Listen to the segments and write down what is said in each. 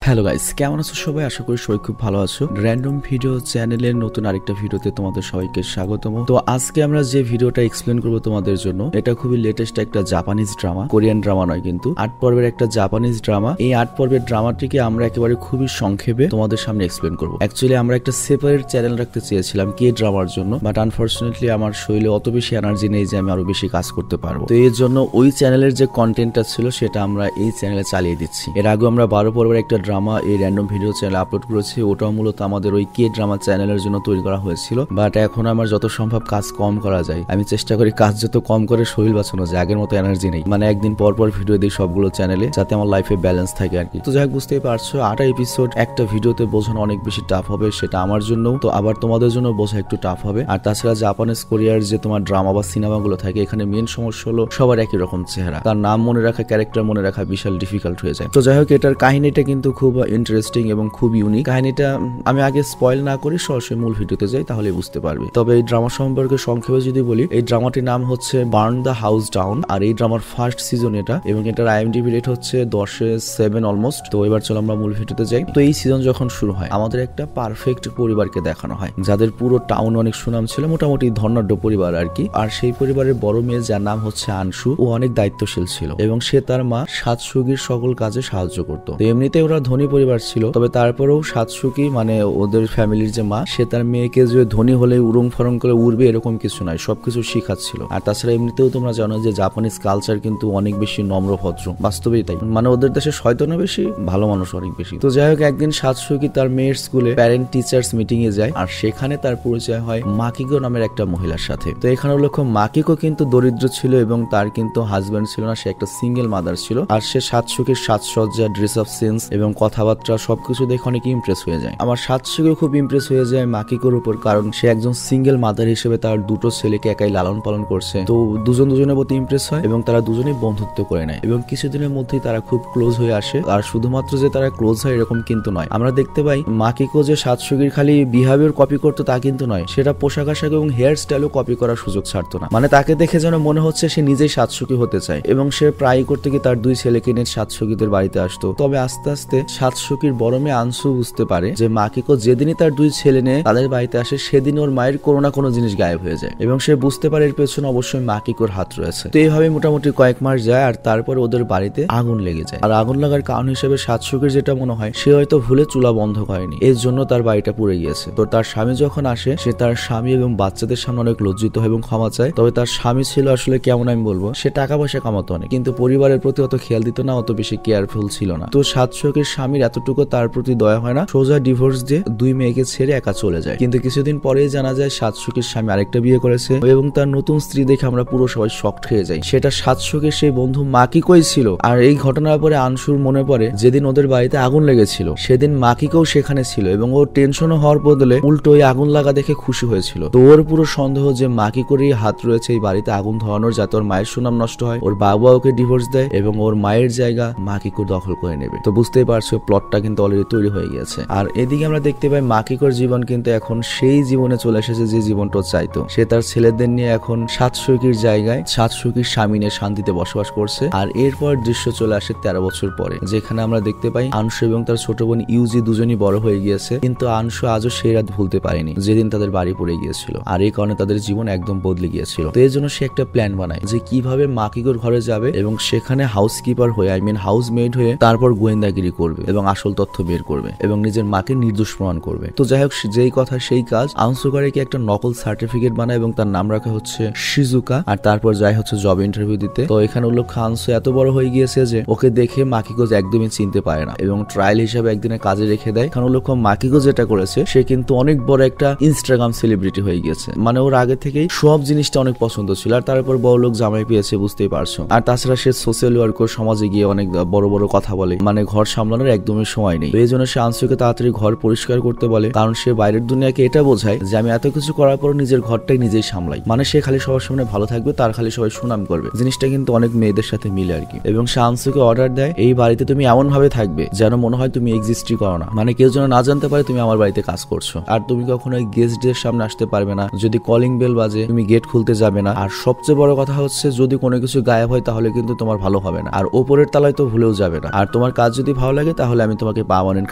Hello guys, কেমন আছো সবাই? আশা করি সবাই খুব ভালো আছো। র্যান্ডম ভিডিও চ্যানেলের নতুন আরেকটা ভিডিওতে তোমাদের সবাইকে স্বাগতম। তো আজকে আমরা যে ভিডিওটা এক্সপ্লেন করব তোমাদের জন্য, এটা খুবই লেটেস্ট একটা জাপানিজ ড্রামা, কোরিয়ান ড্রামা নয় কিন্তু 8 পর্বের একটা জাপানিজ ড্রামা। এই 8 পর্বের ড্রামাটিকে আমরা একেবারে খুবই সংক্ষেপে তোমাদের সামনে এক্সপ্লেন করব। অ্যাকচুয়ালি আমরা একটা সেপারেট চ্যানেল রাখতে চেয়েছিলাম কে ড্রামার জন্য, বাট আনফরচুনেটলি আমার শরীরে অত বেশি এনার্জি নেই যে আমি আরো বেশি কাজ করতে পারবো। তো এর জন্য ওই চ্যানেলের যে কন্টেন্টটা ছিল সেটা আমরা এই চ্যানেলে চালিয়ে দিচ্ছি। এর আগে আমরা 12 পর্বের একটা ড্রামা এই র্যান্ডম ভিডিও চ্যানেলে আপলোড করেছি, ওটাও মূলত আমাদের ওই কে ড্রামা চ্যানেলের জন্য তৈরি করা হয়েছিল। বাট এখন আমার যত সম্ভব কাজ কম করা যায়, আমি চেষ্টা করি কাজ যত কম করে শরীর বাঁচানো যায়। আগের মতো এনার্জি নেই, মানে একদিন পর পর ভিডিও দিই সবগুলো চ্যানেলে, যাতে আমার লাইফে ব্যালেন্স থাকে আর কি। তো যাই হোক, বুঝতেই পারছো 8টা এপিসোড একটা ভিডিওতে বোঝানো অনেক বেশি টাফ হবে, সেটা আমার জন্য, তো আবার তোমাদের জন্য বোঝা একটু টাফ হবে। আর তাছাড়া জাপানিজ কোরিয়ার যে তোমার ড্রামা বা সিনেমাগুলো থাকে, এখানে মেন সমস্যা হলো সবার একই রকম চেহারা, তার নাম মনে রাখা, ক্যারেক্টার মনে রাখা বিশাল ডিফিকাল্ট হয়ে যায়। তো যাই হোক, এটার কাহিনীটা কিন্তু খুব ইন্টারেস্টিং এবং খুব ইউনিক। কাহিনীটা আমি আগে স্পয়েল না করি সরাসরি মূল ভিডিওতে যাই, তাহলে বুঝতে পারবে। তবে এই ড্রামা সম্পর্কে সংক্ষেপে যদি বলি, এই ড্রামাটির নাম হচ্ছে বার্ন দ্য হাউস ডাউন, আর এই ড্রামার ফার্স্ট সিজন এটা, এবং এটার IMDb রেট হচ্ছে 10/7 অলমোস্ট। তো এবার চলো আমরা মূল ভিডিওতে যাই। তো এই সিজন যখন শুরু হয়, আমাদের একটা পারফেক্ট পরিবারকে দেখানো হয়, যাদের পুরো টাউন অনেক সুনাম ছিল, মোটামুটি ধনাঢ্য পরিবার আর কি। আর সেই পরিবারের বড় মেয়ে, যার নাম হচ্ছে আনসু, ও অনেক দায়িত্বশীল ছিল এবং সে তার মা সাতসুগির সকল কাজে সাহায্য করত। তো এমনিতে ওরা ধনী পরিবার ছিল, তবে তারপরেও সাতসুকি মানে ওদের ফ্যামিলির যে মা, সে তার মেয়েকে যে ধনী হলে উড়ং ফরং করে উড়বে এরকম কিছু নয়, সবকিছু শিখাচ্ছিল। আর তাছাড়া এমনিতেও তোমরা জানো যে জাপানিজ কালচার কিন্তু অনেক বেশি নম্র ভদ্র, বাস্তবেই তাই। মানে ওদের দেশে শয়তানও বেশি, ভালো মানুষ অনেক বেশি। তো যাই হোক, একদিন সাতসুকি তার মেয়ের স্কুলে প্যারেন্ট টিচার্স মিটিং এ যায়, আর সেখানে তার পরিচয় হয় মাকিগো নামের একটা মহিলার সাথে। তো এখানে লক্ষ্য, মাকিগো কিন্তু দরিদ্র ছিল এবং তার কিন্তু হাজবেন্ড ছিল না, সে একটা সিঙ্গেল মাদার ছিল। আর সে সাতসুকির সাজসজ্জা, ড্রেস অফ সেন্স এবং কথাবার্তা সবকিছু দেখে অনেক ইমপ্রেস হয়ে যায়। আমার সাতসুকি খুব ইমপ্রেস হয়ে যায় মাকিকোর উপর, কারণ সে একজন সিঙ্গেল মাদার হিসেবে তার দুটো ছেলেকে একাই লালন পালন করছে। তো দুজনের প্রতি ইমপ্রেস হয় এবং তারা দুজনেই বন্ধুত্ব করে নেয় এবং কিছুদিনের মধ্যেই তারা খুব ক্লোজ হয়ে আসে। আর শুধুমাত্র যে তারা ক্লোজ হয় এরকম কিন্তু নয়, আমরা দেখতে পাই মাকিকো যে সাতসুকির খালি বিহেভিয়ার কপি করতো তা কিন্তু নয়, সেটা পোশাক আশাক এবং হেয়ার স্টাইলও কপি করার সুযোগ ছাড়তো না। মানে তাকে দেখে যেন মনে হচ্ছে সে নিজেই সাতসুকি হতে চায়, এবং সে প্রায় করতে গিয়ে তার দুই ছেলেকে নিয়ে সাতসুকিদের বাড়িতে আসতো। তবে আস্তে আস্তে সাতসুকির বড় মেয়ে আনসু বুঝতে পারে যে মাকিকো যেদিনই তার দুই ছেলে নিয়ে তাদের বাড়িতে আসে, সেদিন ওর মায়ের কোনো না কোনো জিনিস গায়েব হয়ে যায়, এবং সে বুঝতে পারে এর পেছনে অবশ্যই মাকিকোর হাত রয়েছে। তো এইভাবে মোটামুটি কয়েক মাস যায়, আর তারপর ওদের বাড়িতে আগুন লেগে যায়। আর আগুন লাগার কারণ হিসেবে সাতসুকির যেটা মনে হয়, সে হয়তো ভুলে চুলা বন্ধ করেনি, এর জন্য তার বাড়িটা পুড়ে গিয়েছে। তো তার স্বামী যখন আসে, সে তার স্বামী এবং বাচ্চাদের সামনে অনেক লজ্জিত হয় এবং ক্ষমা চায়। তবে তার স্বামী ছিল আসলে কেমন আমি বলবো, সে টাকা পয়সা কামাতো অনেক, কিন্তু পরিবারের প্রতি অত খেয়াল দিত না, অত বেশি কেয়ারফুল ছিল না। তো সাতসুকির স্বামীর এতটুকু তার প্রতি দয়া হয় না, সোজা ডিভোর্স দিয়ে দুই মেয়েকে ছেড়ে একা চলে যায়। কিন্তু কিছুদিন পরেই জানা যায় সাতসুকির স্বামী আরেকটা বিয়ে করেছে, এবং তার নতুন স্ত্রী দেখে আমরা পুরো সবাই শকড হয়ে যাই। সেটা সাতসুকির সেই বন্ধু মাকিকোই ছিল। আর এই ঘটনার পরে আনসুর মনে পড়ে যেদিন ওদের বাড়িতে আগুন লেগেছিল, সেদিন মাকিকোও সেখানে ছিল, এবং ওর টেনশন হওয়ার বদলে উল্টো ওই আগুন লাগা দেখে খুশি হয়েছিল। তো ওর পুরো সন্দেহ যে মাকিকোরই হাত রয়েছে এই বাড়িতে আগুন ধরানোর, যাতে ওর মায়ের সুনাম নষ্ট হয়, ওর বাবা ওকে ডিভোর্স দেয় এবং ওর মায়ের জায়গা মাকিকো দখল করে নেবে। তো বুঝতেই পারছো প্লটটা কিন্তু অলরেডি তৈরি হয়ে গেছে। আর এদিকে আমরা দেখতে পাই মাকিকোর জীবন কিন্তু এখন সেই জীবনে চলে এসেছে যে জীবনটা চাইতো। সে তার ছেলেদের নিয়ে এখন সাতসুকির জায়গায় সাতসুকির স্বামী নিয়ে শান্তিতে বসবাস করছে। আর এরপর দৃশ্য চলে আসে 13 বছর পরে, যেখানে আমরা দেখতে পাই আনসু এবং তার ছোট বোন ইউজি দুজনই বড় হয়ে গিয়েছে, কিন্তু আনসু আজও সেই রাত ভুলতে পারেনি যেদিন তাদের বাড়ি পড়ে গিয়েছিল, আর এই কারণে তাদের জীবন একদম বদলে গিয়েছিল। তো এর জন্য সে একটা প্ল্যান বানায় যে কিভাবে মাকিকোর ঘরে যাবে এবং সেখানে হাউসকিপার হয়ে, হাউসমেড হয়ে তারপর গোয়েন্দাগিরি করবে এবং আসল তথ্য বের করবে এবং নিজের মাকে নির্দোষ প্রমাণ করবে। তো যাই হোক, যেই কথা সেই কাজ, আনসু করে কি একটা নকল সার্টিফিকেট বানায় এবং তার নাম রাখা হচ্ছে শিজুকা, আর তারপর যাই হচ্ছে জব ইন্টারভিউ দিতে। তো এখানে উল্লেখ্য আনসু এত বড় হয়ে গিয়েছে যে ওকে দেখে মাকিকো একদমই চিনতে পারে না এবং ট্রায়াল হিসেবে একদিনের কাজে রেখে দেয়। এখানে উল্লেখ্য মাকিকো যেটা করেছে, সে কিন্তু অনেক বড় একটা ইনস্টাগ্রাম সেলিব্রিটি হয়ে গিয়েছে, মানে ওর আগে থেকেই সব জিনিসটা অনেক পছন্দ ছিল, আর তারপর বড় লোক জামাই পেয়েছে, বুঝতেই পারছো। আর তাছাড়া সে সোশ্যাল ওয়ার্কার, সমাজে গিয়ে অনেক বড় বড় কথা বলে, মানে ঘর সামলানোর একদমই সময় নেই। এই জন্য সে আনসুকে তাড়াতাড়ি ঘর পরিষ্কার করতে বলে, কারণ সে বাইরের দুনিয়াকে এটা বোঝায় যে আমি এত কিছু করার পর নিজের ঘরটাই নিজেই সামলাই, মানে সে খালি সবার সামনে ভালো থাকবে, তার খালি সবাই সুনাম করবে। জিনিসটা কিন্তু অনেক মেয়েদের সাথে মিলে আর কি। এবং সে আনসুকে অর্ডার দেয়, এই বাড়িতে তুমি এমন ভাবে থাকবে যেন মনে হয় তুমি এক্সিস্টই করো না, মানে কেউ যেন না জানতে পারে তুমি আমার বাড়িতে কাজ করছো। আর তুমি কখনো গেস্টদের সামনে আসতে পারবে না, যদি কলিং বেল বাজে তুমি গেট খুলতে যাবে না। আর সবচেয়ে বড় কথা হচ্ছে, যদি কোনো কিছু গায়েব হয় তাহলে কিন্তু তোমার ভালো হবে না, আর ওপরের তালায় তো ভুলেও যাবে না। আর তোমার কাজ যদি ভালো লাগে থাকে তাহলে আমি তোমাকে পার্মানেন্ট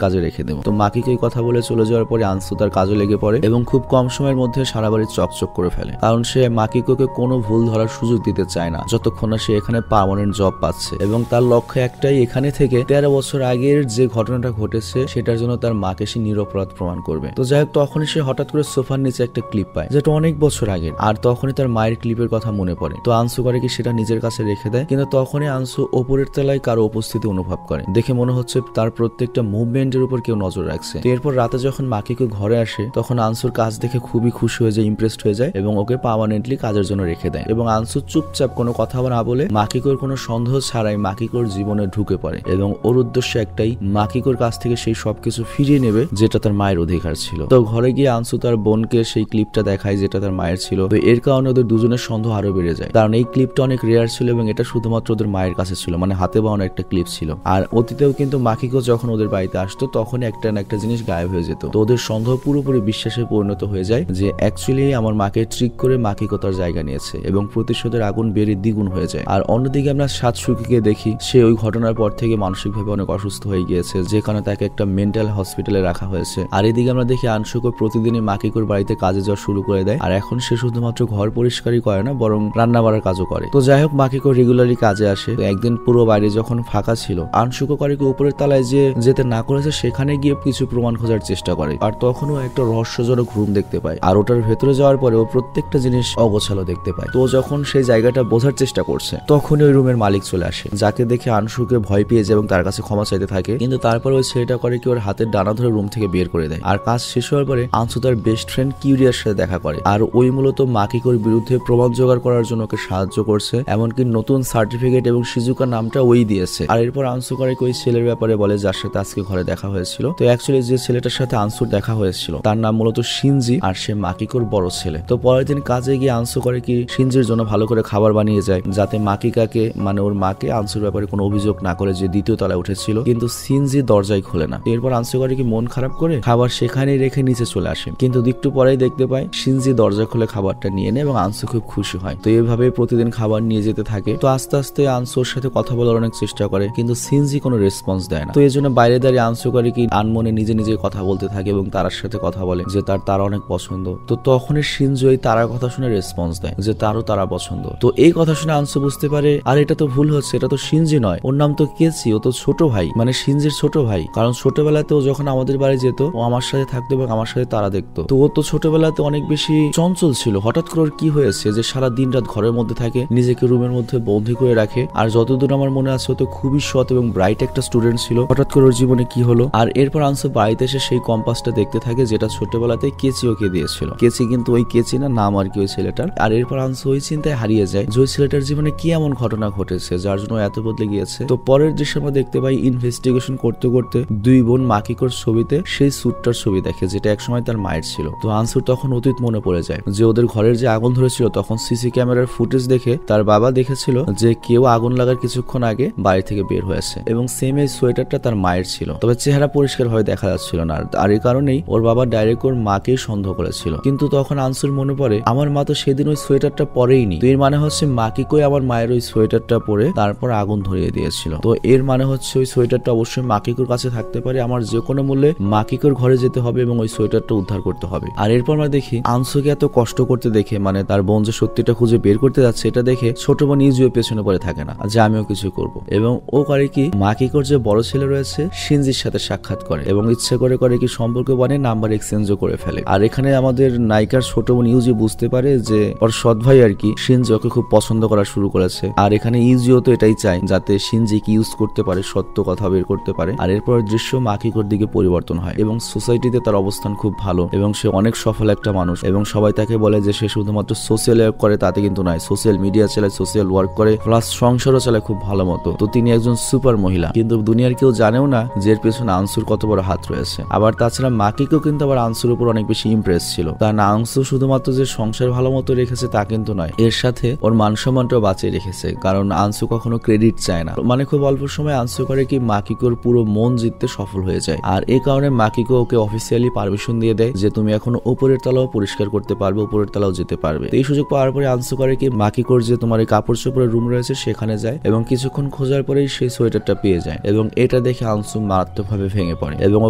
কাজে রেখে দেবো। তো মাকিকে এই কথা বলে চলে যাওয়ার পরে আনসু তার কাজে লেগে পড়ে এবং খুব কম সময়ের মধ্যে সারা বাড়ি চকচক করে ফেলে, কারণ সে মাকিকোকে কোনো ভুল ধরার সুযোগ দিতে চায় না যতক্ষণ না সে এখানে পার্মানেন্ট জব পাচ্ছে। এবং তার লক্ষ্য একটাই, এখানে থেকে 13 বছর আগের যে ঘটনাটা ঘটেছে সেটার জন্য তার মাকে সে নিরপরাধ প্রমাণ করবে। তো যাই হোক, তখনই সে হঠাৎ করে সোফার নিচে একটা ক্লিপ পায় যেটা অনেক বছর আগের, আর তখনই তার মায়ের ক্লিপের কথা মনে পড়ে। তো আনসু করে কি সেটা নিজের কাছে রেখে দেয়, কিন্তু তখনই আনসু ওপরের তলায় কারো উপস্থিতি অনুভব করে। দেখে মনে হচ্ছে তার প্রত্যেকটা মুভমেন্টের উপর কেউ নজর রাখছে। তো এরপর রাতে যখন মাকিকো ঘরে আসে তখন আনসুর কাজ দেখে খুবই খুশি হয়ে যায়, ইমপ্রেসড হয়ে যায় এবং ওকে পার্মানেন্টলি কাজের জন্য রেখে দেয়। এবং আনসু চুপচাপ কোনো কথা না বলে মাকিকোর কোনো সন্দেহ ছাড়াই মাকিকোর জীবনে ঢুকে পড়ে এবং ওর উদ্দেশ্য একটাই, মাকিকোর কাছ থেকে সেই সবকিছু ফিরিয়ে নেবে যেটা তার মায়ের অধিকার ছিল। তো ঘরে গিয়ে আনসু তার বোনকে সেই ক্লিপটা দেখায় যেটা তার মায়ের ছিল। তো এর কারণে ওদের দুজনের সন্দেহ আরো বেড়ে যায়, কারণ এই ক্লিপটা অনেক রেয়ার ছিল এবং এটা শুধুমাত্র ওদের মায়ের কাছে ছিল, মানে হাতে বানানো একটা ক্লিপ ছিল। আর অতীতেও কিন্তু মাকিকো যখন ওদের বাড়িতে আসতো তখনই একটা না একটা জিনিস গায়েব হয়ে যেত। তো ওদের সন্দেহ পুরোপুরি বিশ্বাসে পরিণত হয়ে যায় যে অ্যাকচুয়ালি আমার মাকে ট্রিক করে মাকিকো তার জায়গা নিয়েছে এবং প্রতিশোধের আগুন বেড়ে দ্বিগুণ হয়ে যায়। আর অন্যদিকে আমরা সাতসুকিকে দেখি, সে ওই ঘটনার পর থেকে মানসিকভাবে অনেক অসুস্থ হয়ে গিয়েছে, যেখানে তাকে একটা মেন্টাল হসপিটালে রাখা হয়েছে। আর এদিকে আমরা দেখি আনসুকো প্রতিদিনই মাকিকোর বাড়িতে কাজে যাওয়া শুরু করে দেয়, আর এখন সে শুধুমাত্র ঘর পরিষ্কারই করে না বরং রান্না বাড়ার কাজও করে। তো যাই হোক, মাকিকো রেগুলারলি কাজে আসে। তো একদিন পুরো বাড়ি যখন ফাঁকা ছিল, আনসুকো করে কি উপরের তলায় যে যেতে না করেছে সেখানে গিয়ে কিছু প্রমাণ খোঁজার চেষ্টা করে। আর তখনও একটা রহস্যজনক রুম দেখতে পায়, আর ওটার ভেতরে যাওয়ার পরে ও প্রত্যেকটা জিনিস অগোছালো দেখতে পায়। তো যখন সেই জায়গাটা বোঝার চেষ্টা করছে তখনই ওই রুমের মালিক চলে আসে, যাকে দেখে আনসুকে ভয় পেয়ে যায় এবং তার কাছে ক্ষমা চাইতে থাকে। কিন্তু তারপর ওই ছেলেটা করে কি ওর হাতের ডানা ধরে রুম থেকে বের করে দেয়। আর কাজ শেষ হওয়ার পরে আনসু তার বেস্ট ফ্রেন্ড কিউরিয়ার সাথে দেখা করে, আর ওই মূলত মাকিকোর বিরুদ্ধে প্রমাণ জোগাড় করার জন্য ওকে সাহায্য করছে, এমনকি নতুন সার্টিফিকেট এবং শিজুকা নামটা ওই দিয়েছে। আর এরপর আনসু করে ওই ছেলের ব্যাপারে বলে যার সাথে আজকে ঘরে দেখা হয়েছিল। তো অ্যাকচুয়ালি যে ছেলেটার সাথে আনসুর দেখা হয়েছিল তার নাম মূলত শিনজি, আর সে মাকিকোর বড় ছেলে। তো পরের দিন কাজে গিয়ে আনসু করে কি শিনজির জন্য ভালো করে খাবার বানিয়ে যায়, যাতে মাকিকাকে মানে ওর মাকে আনসুর ব্যাপারে কোনো অভিযোগ না করে যে দ্বিতীয় তলায় উঠেছিল। কিন্তু শিনজি দরজায় খোলে না। এরপর আনসু করে কি মন খারাপ করে খাবার সেখানেই রেখে নিচে চলে আসে, কিন্তু একটু পরেই দেখতে পায় শিনজি দরজা খুলে খাবারটা নিয়ে নেয় এবং আনসু খুব খুশি হয়। তো এইভাবে প্রতিদিন খাবার নিয়ে যেতে থাকে। তো আস্তে আস্তে আনসুর সাথে কথা বলার অনেক চেষ্টা করে, কিন্তু শিনজি কোনো রেসপন্স দেয় না। তো এই জন্য বাইরে দাঁড়িয়ে আনসু করে কি আনমনে নিজে নিজে কথা বলতে থাকে এবং তারার সাথে কথা বলে যে তার অনেক পছন্দ। তো তখনই শিনজি ওই তারার কথা শুনে রেসপন্স দেয় যে তারও তারা পছন্দ। তো এই কথা শুনে আনসু বুঝতে পারে আর এটা তো ভুল হচ্ছে, এটা তো শিনজি নয়, ওর নাম তো কেচি, ও তো ছোট ভাই, মানে শিনজির ছোট ভাই। কারণ ছোটবেলাতে ও যখন আমাদের বাড়ি যেত ও আমার সাথে থাকতো এবং আমার সাথে তারা দেখতো। তো ও তো ছোটবেলাতে অনেক বেশি চঞ্চল ছিল। হঠাৎ করে ওর কি হয়েছে যে সারা দিন রাত ঘরের মধ্যে থাকে, নিজেকে রুমের মধ্যে বন্দী করে রাখে। আর যতদূর আমার মনে আছে ও তো খুবই সৎ এবং ব্রাইট একটা স্টুডেন্ট ছিল। হঠাৎ করে ওর জীবনে কি হলো? আর এরপর আনসু বাড়িতে এসে সেই কম্পাসটা দেখতে থাকে যেটা ছোটবেলাতে কেচি ওকে দিয়েছিল। কেচি কিন্তু ওই কেচি না, নাম আর কি ওই ছেলেটার। আর এরপর আনসু ওই চিন্তায় হারিয়ে যায় যে ওই ছেলেটার জীবনে কি এমন ঘটনা ঘটেছে যার জন্য এত বদলে গিয়েছে। তো পরের দৃশ্যে আমরা দেখতে পাই ইনভেস্টিগেশন করতে করতে দুই বোন মাকিকোর ছবিতে সেই স্যুটটার ছবি দেখে যেটা একসময় তার মায়ের ছিল। তো আনসুর তখন অতীত মনে পড়ে যায় যে ওদের ঘরের যে আগুন ধরেছিল তখন সিসি ক্যামেরার ফুটেজ দেখে তার বাবা দেখেছিল যে কেউ আগুন লাগার কিছুক্ষণ আগে বাড়ি থেকে বের হয়েছে এবং সেম এই সোয়েটারটা তার মায়ের ছিল, তবে চেহারা পরিষ্কার হয়ে দেখা যাচ্ছিল না। আর এই কারণেই ওর বাবা ডাইরেক্ট ওর মাকেই সন্দেহ করেছিল। কিন্তু তখন আনসুর মনে পড়ে আমার মা তো সেদিন ওই সোয়েটারটা পরেইনি, তো এর মানে হচ্ছে মাকিকোই আমার মায়ের ওই সোয়েটারটা পরে তারপর আগুন ধরিয়ে দিয়েছিল। তো এর মানে হচ্ছে ওই সোয়েটারটা অবশ্যই মাকিকোর কাছে থাকতে পারে। আমার যে কোনো মূল্যে মাকিকোর ঘরে যেতে হবে এবং ওই সোয়েটারটা উদ্ধার করতে হবে। আর এরপর আমরা দেখি আনসুকে এত কষ্ট করতে দেখে, মানে তার বোন যে সত্যিটা খুঁজে বের করতে যাচ্ছে এটা দেখে ছোট বোন ইউজিও পেছনে পড়ে থাকে না যে আমিও কিছু করব, এবং ও করে কি মাকিকোর যে বড় ছেলে রয়েছে শিনজির সাথে সাক্ষাৎ করে এবং ইচ্ছে করে কি সম্পর্ক বানিয়ে নাম্বার এক্সচেঞ্জও করে ফেলে। আর এখানে আমাদের নায়িকার ছোট বোন ইউজি বুঝতে পারে যে ওর সৎ ভাই আর কি শিনজি ওকে খুব পছন্দ করা শুরু করেছে। আর এখানে ইউজিও তো এটাই চায় যাতে শিনজিকে ইউজ করতে পারে, সত্য কথা বের করতে পারে। আর এরপর দৃশ্য মাকিকোর দিকে পরিবর্তন হয় এবং সোসাইটিতে তার অবস্থান খুব ভালো এবং সে অনেক সফল একটা মানুষ এবং সবাই তাকে বলে যে সে শুধুমাত্র সোশ্যাল ওয়ার্ক করে, তাতে কিন্তু নয়, সোশ্যাল মিডিয়া চালায়, সোশ্যাল ওয়ার্ক করে, প্লাস সংসারও চালায় খুব ভালো মতো। তো তিনি একজন সুপার মহিলা, কিন্তু দুনিয়ার কেউ জানেও না যে এর পেছনে আনসুর কত বড় হাত রয়েছে। আবার তাছাড়া মাকিকো কিন্তু আবার আনসুর উপর অনেক বেশি ইমপ্রেস ছিল। তার না আনসু শুধুমাত্র যে সংসার ভালো মতো রেখেছে তা কিন্তু নয়, এর সাথে ওর মান সম্মানটাও বাঁচিয়ে রেখেছে, কারণ আনসু কখনো ক্রেডিট চায় না। মানে খুব অল্প সময় আনসু করে কি মাকিকোর পুরো মন জিততে সফল হয়ে যায়। আর এই কারণে মাকিকো ওকে অফিসিয়ালি পারমিশন দিয়ে দেয় যে তুমি এখন উপরের তলাও পরিষ্কার করতে পারবে, উপরের তলাও যেতে পারবে। এই সুযোগ পাওয়ার পরে আনসু করে কি মাকিকোর যে তোমার এই কাপড় চোপড়ের রুম রয়েছে সেখানে যায় এবং কিছুক্ষণ খোঁজার পরেই সেই সোয়েটারটা পেয়ে যায় এবং এটা দেখে আনসু মারাত্মকভাবে ভেঙে পড়ে এবং ও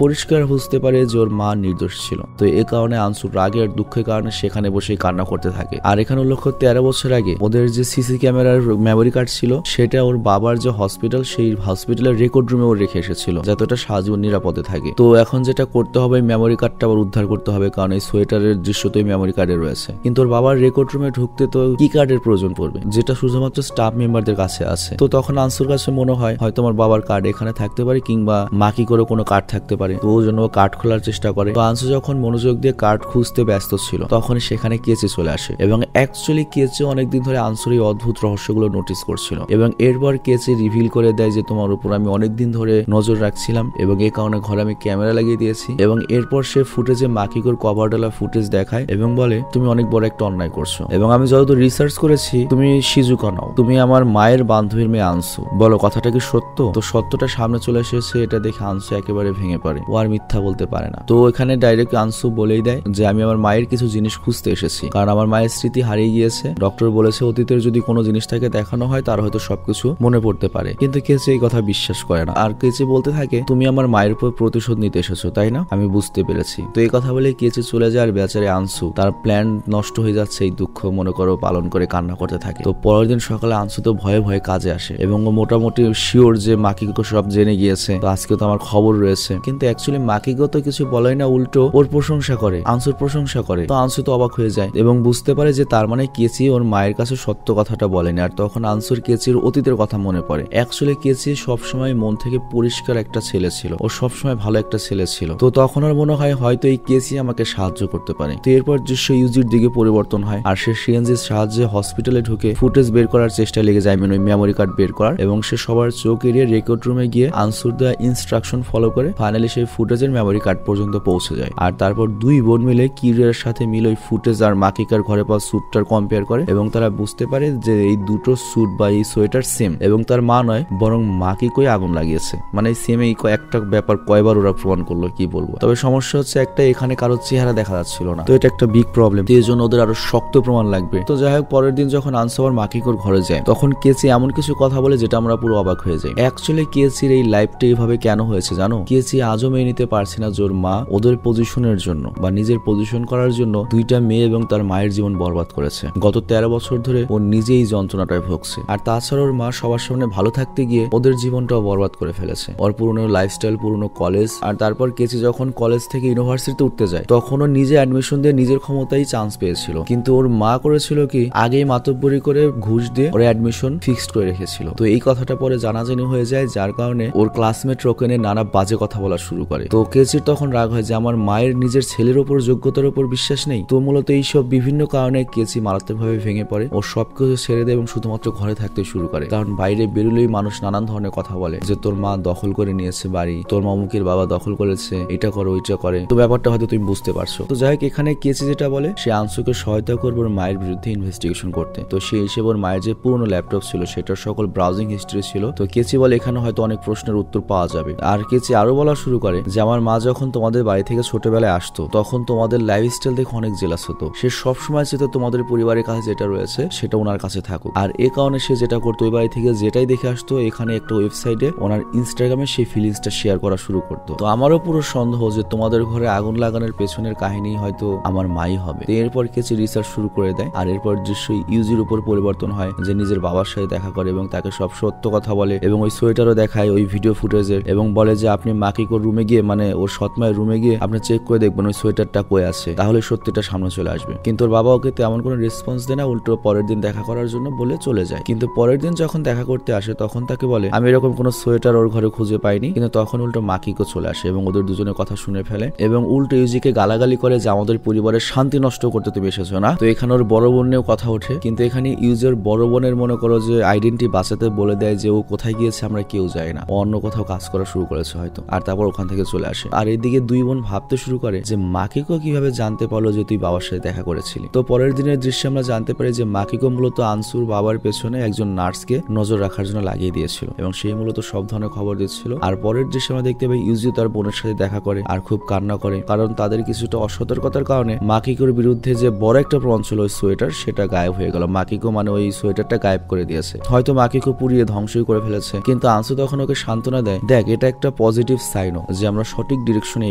পরিষ্কার বুঝতে পারে যে ওর মা নির্দোষ ছিল। তো এ কারণে আনসুর রাগে আর দুঃখের কারণে সেখানে বসে কান্না করতে থাকে। আর এখানে লক্ষ্য 13 বছর আগে ওদের যে সিসি ক্যামেরার মেমোরি কার্ড ছিল সেটা ওর বাবার যে হসপিটাল সেই হসপিটালের রেকর্ড রুমে ওর রেখে এসেছিল যাতে ওটা সারাজীবন নিরাপদে থাকে। তো এখন যেটা করতে হবে মেমোরি কার্ডটা আবার উদ্ধার করতে হবে, কারণ এই সোয়েটারের দৃশ্য তো মেমোরি কার্ডে রয়েছে। কিন্তু ওর বাবার রেকর্ড রুমে ঢুকতে তো কি কার্ডের প্রয়োজন পড়বে যেটা শুধুমাত্র স্টাফ মেম্বারদের কাছে আছে। তো তখন আনসুর কাছে মনে হয় হয়তো আমার বাবার কার্ড এখানে থাকতে পারে কিংবা মাকি করে কোনো কার্ড থাকতে পারে। তো ওই জন্য ও কার্ড খোলার চেষ্টা করে। তো আনসু যখন মনোযোগ দিয়ে কার্ড খুঁজতে ব্যস্ত ছিল তখন সেখানে কেচে চলে আসে এবং অ্যাকচুয়ালি কেচে অনেকদিন ধরে আনসুর এই অদ্ভুত রহস্যগুলো নোটিস করছিল এবং এরপর কেচে রিভিল করে দেয় যে তোমার উপর আমি অনেকদিন ধরে নজর রাখছিলাম এবং এই কারণে ঘরে আমি ক্যামেরা লাগিয়ে দিয়েছি। এবং এরপর সে ফুটেজে মাকিকোর কভারডালা ফুটেজ দেখায় এবং বলে তুমি অনেক বড় একটা অন্যায় করছো এবং আমি যতদূর রিসার্চ করেছি তুমি শিজুকা নাও, তুমি আমার মায়ের বান্ধবীর মেয়ে আনসু, বলো কথাটা কি সত্য? তো সত্যটা সামনে চলে এসেছে। এটা দেখে আনসু একেবারে ভেঙে পড়ে, ও আর মিথ্যা বলতে পারে না। তো এখানে ডাইরেক্ট আনসু বলেই দেয় যে আমি আমার মায়ের কিছু জিনিস খুঁজতে এসেছি, কারণ আমার মায়ের স্মৃতি হারিয়ে গিয়েছে। ডক্টর বলেছে অতীতের যদি কোনো জিনিস তাকে দেখানো হয় তার হয়তো সবকিছু মনে পড়তে পারে। কিন্তু কেচে এই কথা বিশ্বাস করে না আর কেচে বলতে থাকে তুমি আমার মায়ের উপর প্রতিশোধ নিতে এসেছো তাই না, আমি বুঝতে পেরেছি। তো এই কথা বলে কেচে চলে যায় আর বেচারে আনসু তার প্ল্যান নষ্ট হয়ে যাচ্ছে এই দুঃখ মনে করো পালন করে কান্না করতে থাকে। তো পরের দিন সকালে আনসু তো ভয়ে ভয়ে কাজে আসে এবং ও মোটামুটি শিওর যে মাকিকো সব জেনে গিয়েছে, তো আজকে তো আমার খবর রয়েছে। কিন্তু অ্যাকচুয়ালি মাকিকো তো কিছু বলেই না, উল্টো ওর প্রশংসা করে, আনসুর প্রশংসা করে। তো আনসু তো অবাক হয়ে যায় এবং বুঝতে পারে যে তার মানে কেচি ওর মায়ের কাছে সত্য কথাটা বলেনি। আর তখন আনসুর কেচির অতীতের কথা মনে পড়ে। অ্যাকচুয়ালি কেচি সবসময় মন থেকে পরিষ্কার একটা ছেলে ছিল, ও সবসময় ভালো একটা ছেলে ছিল। তো তখন আর মনে হয় হয়তো এই কেচি আমাকে সাহায্য করতে পারে। তো এরপর দৃশ্য ইউজির দিকে পরিবর্তন হয় আর সে সিএনজির সাহায্যে হসপিটালে ঢুকে ফুটেজ বের করার চেষ্টা লেগে যায়, ওই মেমোরি কার্ড বের করার। এবং সে সবার চোখ এড়িয়ে রেকর্ড রুমে গিয়ে আনসুর দেওয়া ইনস্ট্রাকশন ফলো করে ফাইনালি সেই ফুটেজের মেমোরি কার্ড পর্যন্ত পৌঁছে যায়। আর তারপর দুই বোন মিলে কিরিয়ার সাথে মিলে ওই ফুটেজ আর মাকিকার ঘরে পাওয়া স্যুটটার কম্পেয়ার করে এবং তারা বুঝতে পারে যে এই দুটো স্যুট বা এই সোয়েটার সেম এবং তার মা নয় বরং মাকিকোই আগুন লাগিয়েছে। মানে সেম এই একটা ব্যাপার কয়বার ওরা প্রমাণ করলো কি বলবো। তবে সমস্যা হচ্ছে একটা এখানে কারো চেহারা দেখা যাচ্ছিল না, তো এটা একটা বিগ প্রবলেম। এই জন্য ওদের আরো শক্ত প্রমাণ লাগবে। তো যাই হোক পরের দিন যখন আনসু আর মাকিকোর ঘরে যায় তখন কেচি এমন কিছু কথা বলে যেটা আমরা পুরো অবাক হয়ে যাই। অ্যাকচুয়ালি কেচির এই লাইফটা এইভাবে কেন হয়েছে জানো? কেচি আজও মেনে নিতে পারছে না যে ওর মা ওদের পজিশনের জন্য বা নিজের পজিশন করার জন্য দুইটা মেয়ে এবং তার মায়ের জীবন বরবাদ করেছে। গত 13 বছর ধরে ও নিজেই যন্ত্রণাটায় ভুগছে। আর তাছাড়া ওর মা সবার সামনে ভালো থাকতে গিয়ে ওদের জীবনটাও বরবাদ করে ফেলেছে। ওর পুরনো লাইফস্টাইল, পুরনো কলেজ, আর তারপর কেচি যখন কলেজ থেকে ইউনিভার্সিটিতে উঠতে যায় তখন ও নিজে অ্যাডমিশন দিয়ে নিজের ক্ষমতায় চান্স পেয়েছিল। কিন্তু ওর মা করেছিল কি আগেই মাতব্বরি করে ঘুষ দিয়ে ওর অ্যাডমিশন ফিক্সড করে রেখেছিল। তো এই কথাটা পরে জানাজানি হয়ে যায় যার কারণে ওর ক্লাসমেট রোকেনে নানা বাজে কথা বলা শুরু করে। তো কেচির তখন রাগ হয় যে আমার মায়ের নিজের ছেলের ওপর যোগ্যতার উপর বিশ্বাস নেই। তো মূলত এইসব বিভিন্ন কারণে কেচি মারাত্মকভাবে ভেঙে পড়ে, ও সবকিছু ছেড়ে দেয় এবং শুধুমাত্র ঘরে থাকতে শুরু করে। কারণ বাইরে বেরোলেই মানুষ নানান ধরনের কথা বলে যে তোর মা দখল করে নিয়েছে বাড়ি, তোর মামুকের বাবা দখল করেছে, এটা করো ওইটা করে। তো ব্যাপারটা হয়তো তুমি বুঝতে পারছো। তো যাই হোক এখানে কেচি যেটা বলে সে আনসুকে সহায়তা করবে ওর মায়ের বিরুদ্ধে ইনভেস্টিগেশন করতে। তো সেই হিসেবে ওর মায়ের যে পুরনো ল্যাপটপ ছিল সেটার সকল ব্রাউজিং হিস্ট্রি ছিল। তো কেচি বলে এখানে হয়তো অনেক প্রশ্নের উত্তর পাওয়া যাবে। আর কেচি আরো বলা শুরু করে যে আমার মা যখন তোমাদের বাড়ি থেকে ছোটবেলায় আসতো তখন তোমাদের লাইফস্টাইল দেখে অনেক জেলাস হতো। সে সবসময় চেত তোমাদের পরিবারের কাছে যেটা রয়েছে সেটা ওনার কাছে থাকুক। আর এ কারণে সে যেটা করতো ওই বাড়ি থেকে যেটাই দেখে আসতো এখানে একটা ওয়েবসাইটে ওনার ইনস্টাগ্রামে সেই ফিলিংসটা শেয়ার করা শুরু করতো। তো আমারও পুরো সন্দেহ যে তোমাদের ঘরে আগুন লাগানোর পেছনের কাহিনী হয়তো আমার মাই হবে। এরপর কেচি রিসার্চ শুরু করে দেয়। আর এরপর দৃশ্য ইউজির উপর পরিবর্তন হয় যে নিজের বাবার সাথে দেখা করে এবং তাকে সব সত্য কথা বলে এবং ওই সোয়েটারও দেখায় ওই ভিডিও ফুটেজের এবং বলে যে আপনি মাকিকোর রুমে গিয়ে মানে ওর সৎমায়ের রুমে গিয়ে আপনি চেক করে দেখবেন ওই সোয়েটারটা কই আছে, তাহলে সত্যিটা সামনে চলে আসবে। কিন্তু ওর বাবা ওকে তেমন কোনো রেসপন্স দেয় না, উল্টো পরের দিন দেখা করার জন্য বলে চলে যায়। কিন্তু পরের দিন যখন দেখা করতে আসে তখন তাকে বলে আমি এরকম কোনো সোয়েটার ওর ঘরে খুঁজে পাইনি। কিন্তু তখন উল্টো মাকিকো চলে আসে এবং ওদের দুজনের কথা শুনে ফেলে এবং উল্টো ইউজিকে গালাগালি করে যে আমাদের পরিবারের শান্তি নষ্ট করতে তুমি এসেছো না। তো এখানে ওর বড় বোন নিয়েও কথা ওঠে। কিন্তু এখানে ইউজের বড় বোনের মনে করো যে আইডেন্টি বাঁচাতে বলে দেয় যে ও কোথায় গিয়েছে আমরা কেউ যাই না, অন্য কোথাও কাজ করা শুরু করেছে হয়তো। আর তারপর ওখান থেকে চলে আসে। আর এদিকে দুই বোন ভাবতে শুরু করে যে মাকিকো কিভাবে জানতে পারলো যে তুই বাবার সাথে দেখা করেছিলি। তো পরের দিনের দৃশ্যে আমরা জানতে পারি যে মাকিকো মূলত আনসুর বাবার পেছনে একজন নার্সকে নজর রাখার জন্য লাগিয়ে দিয়েছিল এবং সেই মূলত সব ধরনের খবর দিচ্ছিল। আর পরের দৃশ্যে আমরা দেখতে পাই ইউজি তার বোনের সাথে দেখা করে আর খুব কান্না করে, কারণ তাদের কিছুটা অসতর্কতার কারণে মাকিকোর বিরুদ্ধে যে বড় একটা প্রমাণ ছিল ওই সোয়েটার সেটা গায়েব হয়ে গেল। মাকিকো মানে ওই সোয়েটারটা গায়েব করে দিয়েছে, হয়তো মাকিকো পুড়িয়ে ধ্বংসই করে ফেলেছে। কিন্তু আনসু তখন ওকে সান্ত্বনা দেয়, দেখ এটা একটা পজিটিভ সাইনও যে আমরা সঠিক ডিরেকশনে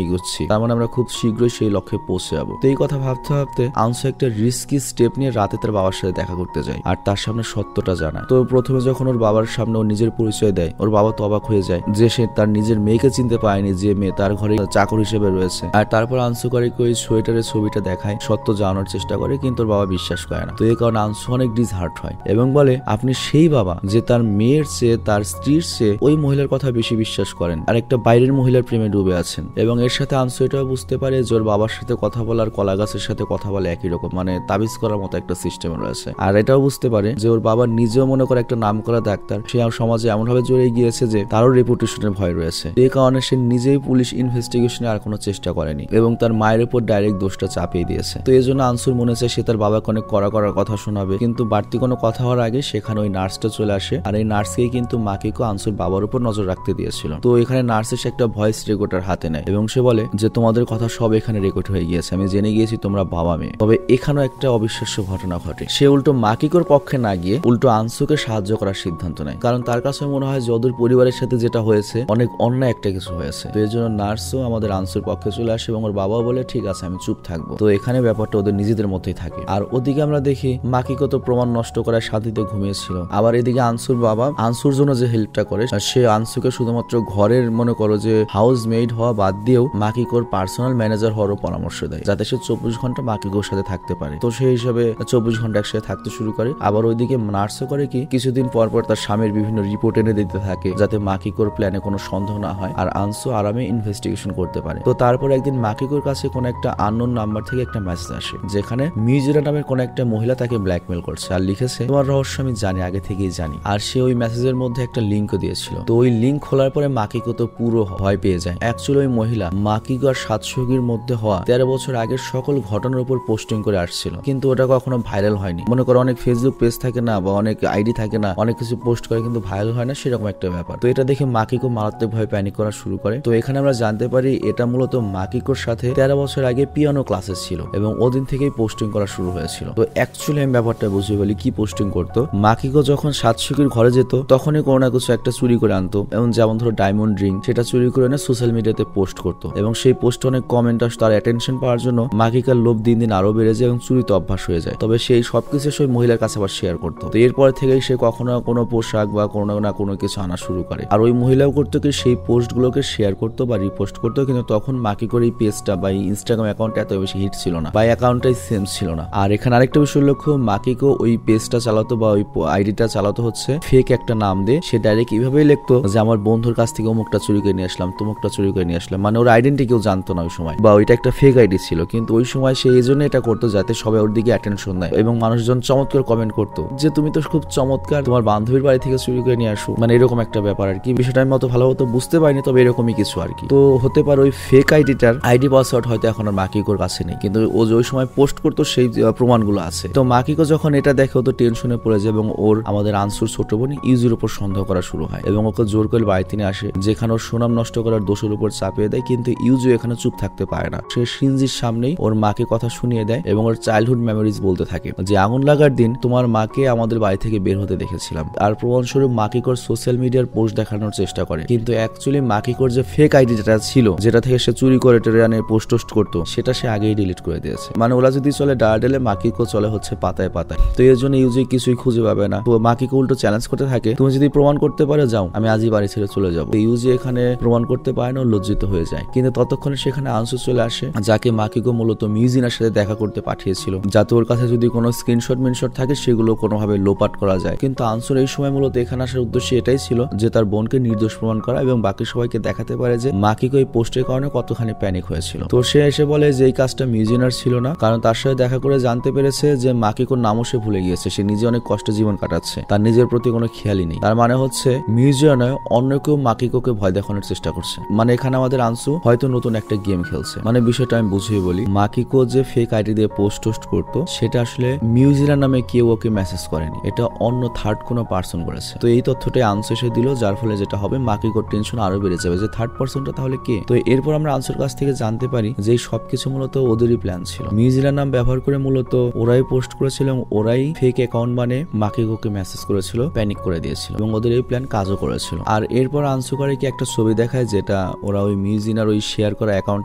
এগোচ্ছি, তার মানে আমরা খুব শীঘ্রই সেই লক্ষ্যে পৌঁছে যাবো। তো এই কথা ভাবতে ভাবতে আনসু একটা রিস্কি স্টেপ নিয়ে রাতে তার বাবার সাথে দেখা করতে যায় আর তার সামনে সত্যটা জানায়। তো প্রথমে যখন ওর বাবার সামনে ওর নিজের পরিচয় দেয়, ওর বাবা তো অবাক হয়ে যায় যে সে তার নিজের মেয়েকে চিনতে পারেনি, যে মেয়ে তার ঘরে চাকর হিসেবে রয়েছে। আর তারপর আনসু করে ওই সোয়েটারের ছবিটা দেখায়, সত্য জানানোর চেষ্টা করে, কিন্তু ওর বাবা বিশ্বাস করে না। তো এই কারণে আনসু অনেক ডিসহার্ট হয় এবং বলে আপনি সেই বাবা যে তার মেয়ের চেয়ে তার স্ত্রীর চেয়ে ওই মহিলার কথা বেশি বিশ্বাস করেন আর একটা বাইরের মহিলার প্রেমে ডুবে আছেন। এবং এর সাথে আনসু এটাও বুঝতে পারে যে ওর বাবার সাথে কথা বলার কলা গাছের সাথে কথা বলে একই রকম, মানে তাবিজ করার মতো একটা সিস্টেম রয়েছে। আর এটাও বুঝতে পারে যে ওর বাবা নিজেও মনে করে একটা নাম করা ডাক্তার, সে সমাজে এমন ভাবে জড়িয়ে গিয়েছে যে তারও রেপুটেশনের ভয় রয়েছে। এই কারণে সে নিজেই পুলিশ ইনভেস্টিগেশনে আর কোনো চেষ্টা করেনি এবং তার মায়ের উপর ডাইরেক্ট দোষটা চাপিয়ে দিয়েছে। তো এই জন্য আনসুর মনে হচ্ছে সে তার বাবাকে অনেক কড়া করার কথা শোনাবে, কিন্তু বাড়তি কোনো কথা হওয়ার আগে সেখানে ওই নার্সটা চলে আসে। আর এই নার্সকেই কিন্তু মাকিকো আনসুর বাবার উপর নজর রাখতে দিয়েছিল। তো এখানে নার্স এসে একটা ভয়েস রেকর্ডার হাতে নেয় এবং সে বলে যে তোমাদের কথা সব এখানে রেকর্ড হয়ে গিয়েছে, আমি জেনে গিয়েছি তোমরা বাবা মেয়ে। তবে এখানেও একটা অবিশ্বাস্য ঘটনা ঘটে, সে উল্টো মাকিকোর পক্ষে না গিয়ে উল্টো আনসুকে সাহায্য করার সিদ্ধান্ত নেয়, কারণ তার কাছে মনে হয় যে ওদের পরিবারের সাথে যেটা হয়েছে অনেক অন্যায় একটা কিছু হয়েছে। তো এই জন্য নার্সও আমাদের আনসুর পক্ষে চলে আসে এবং ওর বাবাও বলে ঠিক আছে আমি চুপ থাকবো। তো এখানে ব্যাপারটা ওদের নিজেদের মধ্যেই থাকে। আর ওদিকে আমরা দেখি মাকিকো তো প্রমাণ নষ্ট করায় শান্তিতে ঘুমিয়েছিল, আবার এদিকে আনসুর বাবা আনসুর জন্য যে হেল্পটা করে সে আনসুকে শুধুমাত্র ঘরের মনে করো যে হাউস মেড হওয়া বাদ দিয়েও মাকিকোর পার্সোনাল ম্যানেজার হওয়ারও পরামর্শ দেয়, যাতে সে 24 ঘন্টা মাকিকোর সাথে থাকতে পারে। তো সেই হিসাবে 24 ঘন্টা একসাথে থাকতে শুরু করে। আবার ওইদিকে নার্সও করে কি কিছুদিন পর পর তার স্বামীর বিভিন্ন রিপোর্ট এনে দিতে থাকে, যাতে মাকিকোর প্ল্যানে কোনো সন্দেহ না হয় আর আনসু আরামে ইনভেস্টিগেশন করতে পারে। তো তারপর একদিন মাকিকোর কাছে কোনো একটা আননোন নাম্বার থেকে একটা মেসেজ আসে, যেখানে মিউজিরা নামের কোন একটা মহিলা তাকে ব্ল্যাকমেল করছে আর লিখেছে তোমার রহস্য আমি জানি, আগে থেকেই জানি। আর সে ওই মেসেজের মধ্যে একটা লিঙ্কও দিয়েছিল। তো ওই লিঙ্ক খোলার পরে মাকিকো তো পুরো ভয় পেয়ে যায়। অ্যাকচুয়ালি ওই মহিলা মাকিকো আর সাতসঙ্গীর মধ্যে হওয়া 13 বছর আগের সকল ঘটনার উপর পোস্টিং করে আসছিল, কিন্তু ওটা কখনো ভাইরাল হয়নি। মনে করো অনেক ফেসবুক পেজ থাকে না বা অনেক আইডি থাকে না, অনেক কিছু পোস্ট করে কিন্তু ভাইরাল হয় না, সেরকম একটা ব্যাপার। তো এটা দেখে মাকিকো মারাত্মক ভাবে প্যানিক করা শুরু করে। তো এখানে আমরা জানতে পারি এটা মূলত মাকিকোর সাথে 13 বছর আগে পিয়ানো ক্লাসেস ছিল এবং ওদিন থেকেই পোস্টিং করা শুরু হয়েছিল। তো অ্যাকচুয়ালি আমি ব্যাপারটা বুঝে বলি কি পোস্টিং করতো। মাকিকো যখন সাতসঙ্গীর ঘরে যেত তখনই কোনো না কিছু একটা চুরি করে আনতো, এবং যেমন ধরো ডায়মন্ড রিং, সেটা চুরি করে এনে সোশ্যাল মিডিয়াতে পোস্ট করতো এবং সেই পোস্টে অনেক কমেন্ট আসতো। তার অ্যাটেনশন পাওয়ার জন্য মাকিকার লোভ দিন দিন আরো বেড়ে যায় এবং চুরি তো অভ্যাস হয়ে যায়। তবে সেই সবকিছু সেই মহিলার কাছে আবার শেয়ার করতো। তো এরপর থেকেই সে কখনো কোনো পোশাক বা কোনো না কোনো কিছু আনা শুরু করে। আর ওই মহিলাও করতো কি সেই পোস্ট গুলোকে শেয়ার করতো বা রিপোস্ট করতো, কিন্তু তখন মাকিকোর এই পেজটা বা ইনস্টাগ্রাম অ্যাকাউন্টটা এত বেশি হিট ছিল না বা অ্যাকাউন্টটাই সেম ছিল না। আর এখানে আরেকটা বিষয় লক্ষ্য, মাকিকো ওই পেজটা চালাতো বা ওই আইডিটা চালাতো হচ্ছে ফেক একটা নাম দিয়ে। সে ডাইরেক্ট এইভাবেই লিখতো যে আমার বন্ধুর কাছ থেকে অমুকটা চুরি করে নিয়ে আসলাম, তমুকটা চুরি করে নিয়ে আসলাম, মানে ওর আইডেন্টি কেউ জানতো না ওই সময়, বা ওইটা একটা ফেক আইডি ছিল। কিন্তু ওই সময় সে এই জন্য এটা করতো যাতে সবাই ওর দিকে অ্যাটেনশন দেয় এবং মানুষজন চমৎকার কমেন্ট করতো যে তুমি তো খুব চমৎকার, তোমার বান্ধবীর বাড়ি থেকে চুরি করে নিয়ে আসো, মানে এরকম একটা ব্যাপার আর কি। বিষয়টা আমি অত ভালো মতো বুঝতে পারিনি, তবে এরকমই কিছু আর কি। তো হতে পারে ওই ফেক আইডিটার আইডি পাসওয়ার্ড হয়তো এখন আর মাকিকোর কাছে নেই, কিন্তু ও যে ওই সময় পোস্ট করতো সেই প্রমাণগুলো আছে। তো মাকিকো যখন এটা দেখে ও তো টেনশনে পড়ে যায় এবং ওর আমাদের আনসুর ছোট বোন ইউজির উপর সন্দেহ করা শুরু হয় এবং ওকে জোর করে বাড়িতে নিয়ে আসে, যেখানে ওর সুনাম নষ্ট করার দোষের উপর চাপিয়ে দেয়। কিন্তু ইউজি এখানে চুপ থাকতে পারে না, সে শিনজির সামনেই ওর মাকে কথা শুনিয়ে দেয় এবং ওর চাইল্ডহুড মেমোরিজ বলতে থাকে যে আগুন লাগার দিন তোমার মাকে আমাদের বাড়ি থেকে বের হতে দেখেছিলাম। আর প্রমাণস্বরূপ মাকিকোর সোশ্যাল মিডিয়ার পোস্ট দেখানোর চেষ্টা করে, কিন্তু অ্যাকচুয়ালি মাকিকোর যে ফেক আইডি যেটা ছিল, যেটা থেকে সে চুরি করে টেরানে পোস্ট করতো, সেটা সে আগেই ডিলিট করে দিয়েছে। মানে ওরা যদি চলে ডায়াডেলে, মাকিকো চলে হচ্ছে পাতায় পাতায়। তো এর জন্য ইউজি কিছুই খুঁজে পাবে না। তো মাকিকো উল্টো চ্যালেঞ্জ করতে থাকে, তুমি যদি প্রমাণ করতে পারো যাও, আমি আজই বাড়ি ছেড়ে চলে যাবো। ইউজি এখানে প্রমাণ করতে পারে না, লজ্জিত হয়ে যায়। কিন্তু ততক্ষণে সেখানে আনসু চলে আসে, যাকে মাকিকো মূলত মিউজিনার সাথে দেখা করতে পাঠিয়েছিল, যাতে ওর কাছে যদি কোনো স্ক্রিনশট মিনশট থাকে সেগুলো কোনোভাবে লোপাট করা যায়। কিন্তু আনসুর এই সময় মূলত এখানে আসার উদ্দেশ্য এটাই ছিল যে তার বোনকে নির্দোষ প্রমাণ করা এবং বাকি সবাইকে দেখাতে পারে যে মাকিকো এই পোস্টের কারণে কতখানি প্যানিক হয়েছিল। তো সে এসে বলে যে এই কাজটা মিউজিনার ছিল না, কারণ তার সাথে দেখা করে জানতে পেরেছে যে মাকিকোর নামও সে ভুলে গিয়েছে, সে নিজে অনেক কষ্টে জীবন কাটাচ্ছে, তার নিজের প্রতি কোনো খেয়ালই নেই। তার মানে হচ্ছে মিউজিয়ানে অন্য কেউ মাকিকোকে ভয় দেখানোর চেষ্টা করছে। মানে এখানে আমাদের আনসু হয়তো নতুন একটা গেম খেলছে। মানে বিষয়টা আমি বুঝিয়ে বলি, মাকিকো যে ফেক আইডি দিয়ে পোস্ট করতো সেটা আসলে মিউজিয়ার নামে কেউ ওকে মেসেজ করেনি, এটা অন্য থার্ড কোনো পার্সন করেছে। তো এই তথ্যটাই আনসু এসে দিল, যার ফলে যেটা হবে মাকিকোর টেনশন আরো বেড়ে যাবে যে থার্ড পার্সনটা তাহলে কে। তো এরপর আমরা আনসুর কাছ থেকে জানতে পারি যে এই সবকিছু মূলত ওদেরই প্ল্যান ছিল। মিউজিয়ার নাম ব্যবহার করে মূলত ওরাই পোস্ট করেছিল এবং ওরাই ফেক অ্যাকাউন্ট মানে মাকিকোকে মেসেজ করেছিল, প্যানিক করে দিয়েছিল এবং ওদের এই প্ল্যান কাজও করেছিল। গিয়েছিল। আর এরপর আনসুকারিকে একটা ছবি দেখায় যেটা ওরা ওই মিউজিনার ওই শেয়ার করা অ্যাকাউন্ট